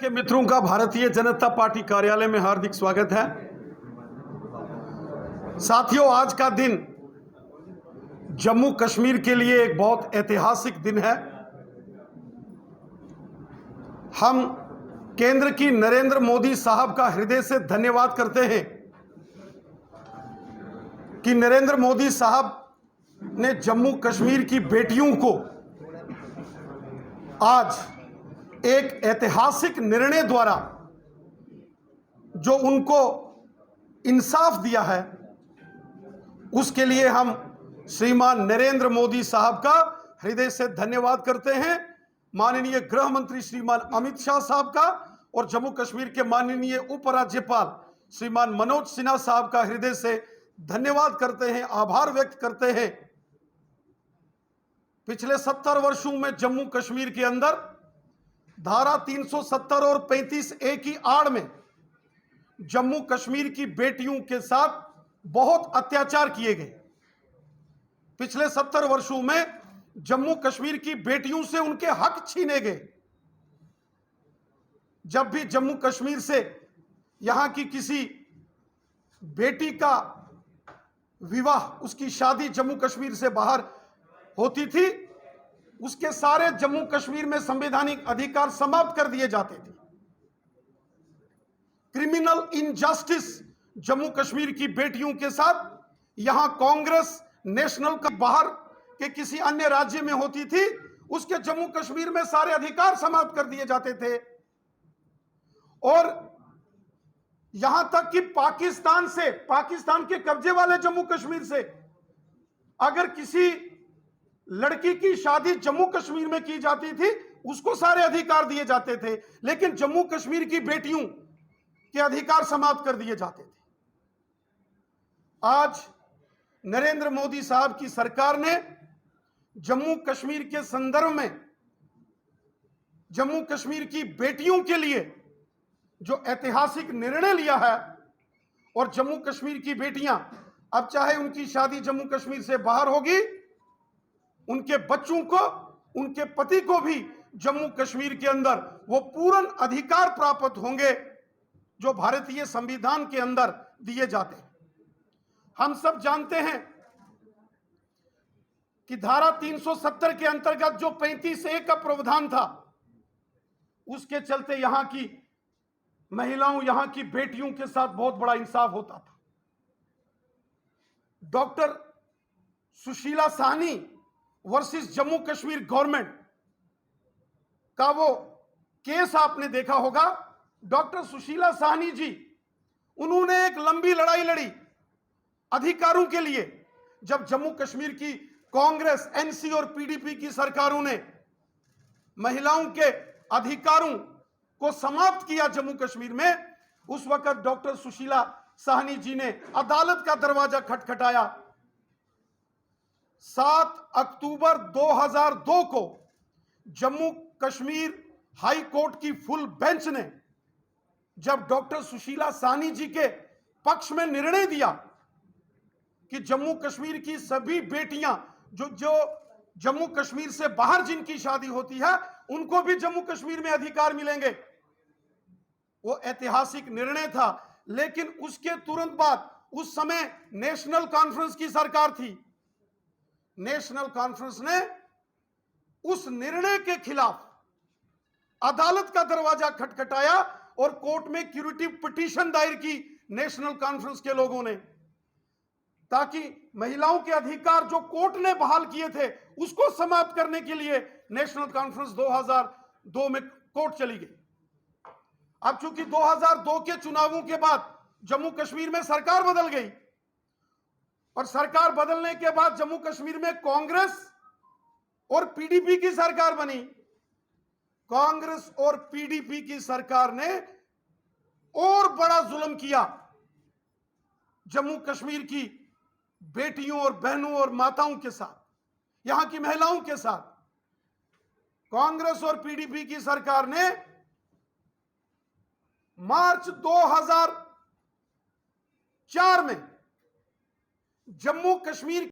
के मित्रों का भारतीय जनता पार्टी कार्यालय में हार्दिक स्वागत है। साथियों, आज का दिन जम्मू कश्मीर के लिए एक बहुत ऐतिहासिक दिन है। हम केंद्र की नरेंद्र मोदी साहब का हृदय से धन्यवाद करते हैं कि नरेंद्र मोदी साहब ने जम्मू कश्मीर की बेटियों को आज एक ऐतिहासिक निर्णय द्वारा जो उनको इंसाफ दिया है, उसके लिए हम श्रीमान नरेंद्र मोदी साहब का हृदय से धन्यवाद करते हैं। माननीय गृह मंत्री श्रीमान अमित शाह साहब का और जम्मू कश्मीर के माननीय उपराज्यपाल श्रीमान मनोज सिन्हा साहब का हृदय से धन्यवाद करते हैं, आभार व्यक्त करते हैं। पिछले 70 वर्षों में जम्मू कश्मीर के अंदर धारा 370 और 35A की आड़ में जम्मू कश्मीर की बेटियों के साथ बहुत अत्याचार किए गए। पिछले 70 वर्षों में जम्मू कश्मीर की बेटियों से उनके हक छीने गए। जब भी जम्मू कश्मीर से यहां की किसी बेटी का विवाह, उसकी शादी जम्मू कश्मीर से बाहर होती थी, उसके सारे जम्मू कश्मीर में संवैधानिक अधिकार समाप्त कर दिए जाते थे। क्रिमिनल इनजस्टिस जम्मू कश्मीर की बेटियों के साथ यहां कांग्रेस नेशनल का बाहर के किसी अन्य राज्य में होती थी, उसके जम्मू कश्मीर में सारे अधिकार समाप्त कर दिए जाते थे। और यहां तक कि पाकिस्तान के कब्जे वाले जम्मू कश्मीर से अगर किसी लड़की की शादी जम्मू कश्मीर में की जाती थी, उसको सारे अधिकार दिए जाते थे, लेकिन जम्मू कश्मीर की बेटियों के अधिकार समाप्त कर दिए जाते थे। आज नरेंद्र मोदी साहब की सरकार ने जम्मू कश्मीर के संदर्भ में जम्मू कश्मीर की बेटियों के लिए जो ऐतिहासिक निर्णय लिया है, और जम्मू कश्मीर की बेटियां अब चाहे उनकी शादी जम्मू कश्मीर से बाहर होगी, उनके बच्चों को, उनके पति को भी जम्मू कश्मीर के अंदर वो पूर्ण अधिकार प्राप्त होंगे जो भारतीय संविधान के अंदर दिए जाते हैं। हम सब जानते हैं कि धारा 370 के अंतर्गत जो 35A का प्रावधान था, उसके चलते यहां की महिलाओं, यहां की बेटियों के साथ बहुत बड़ा इंसाफ होता था। Doctor Sushila Sahni versus Jammu Kashmir government का वो केस आपने देखा होगा। डॉक्टर सुशीला साहनी जी, उन्होंने एक लंबी लड़ाई लड़ी अधिकारों के लिए। जब जम्मू कश्मीर की कांग्रेस, एनसी और पीडीपी की सरकारों ने महिलाओं के अधिकारों को समाप्त किया जम्मू कश्मीर में, उस वक्त डॉक्टर सुशीला साहनी जी ने अदालत का दरवाजा खटखटाया। 7 अक्टूबर 2002 को जम्मू कश्मीर हाई कोर्ट की फुल बेंच ने जब डॉक्टर सुशीला साहनी जी के पक्ष में निर्णय दिया कि जम्मू कश्मीर की सभी बेटियां जो जम्मू कश्मीर से बाहर जिनकी शादी होती है, उनको भी जम्मू कश्मीर में अधिकार मिलेंगे, वो ऐतिहासिक निर्णय था। लेकिन उसके तुरंत बाद उस समय नेशनल कॉन्फ्रेंस की सरकार थी। नेशनल कॉन्फ्रेंस ने उस निर्णय के खिलाफ अदालत का दरवाजा खटखटाया और कोर्ट में क्यूरेटिव पिटीशन दायर की नेशनल कॉन्फ्रेंस के लोगों ने, ताकि महिलाओं के अधिकार जो कोर्ट ने बहाल किए थे उसको समाप्त करने के लिए नेशनल कॉन्फ्रेंस 2002 में कोर्ट चली गई। अब चूंकि 2002 के चुनावों के बाद जम्मू कश्मीर में सरकार बदल गई, और सरकार बदलने के बाद जम्मू कश्मीर में कांग्रेस और पीडीपी की सरकार बनी। कांग्रेस और पीडीपी की सरकार ने और बड़ा जुल्म किया जम्मू कश्मीर की बेटियों और बहनों और माताओं के साथ, यहां की महिलाओं के साथ। कांग्रेस और पीडीपी की सरकार ने मार्च 2004 में जम्मू कश्मीर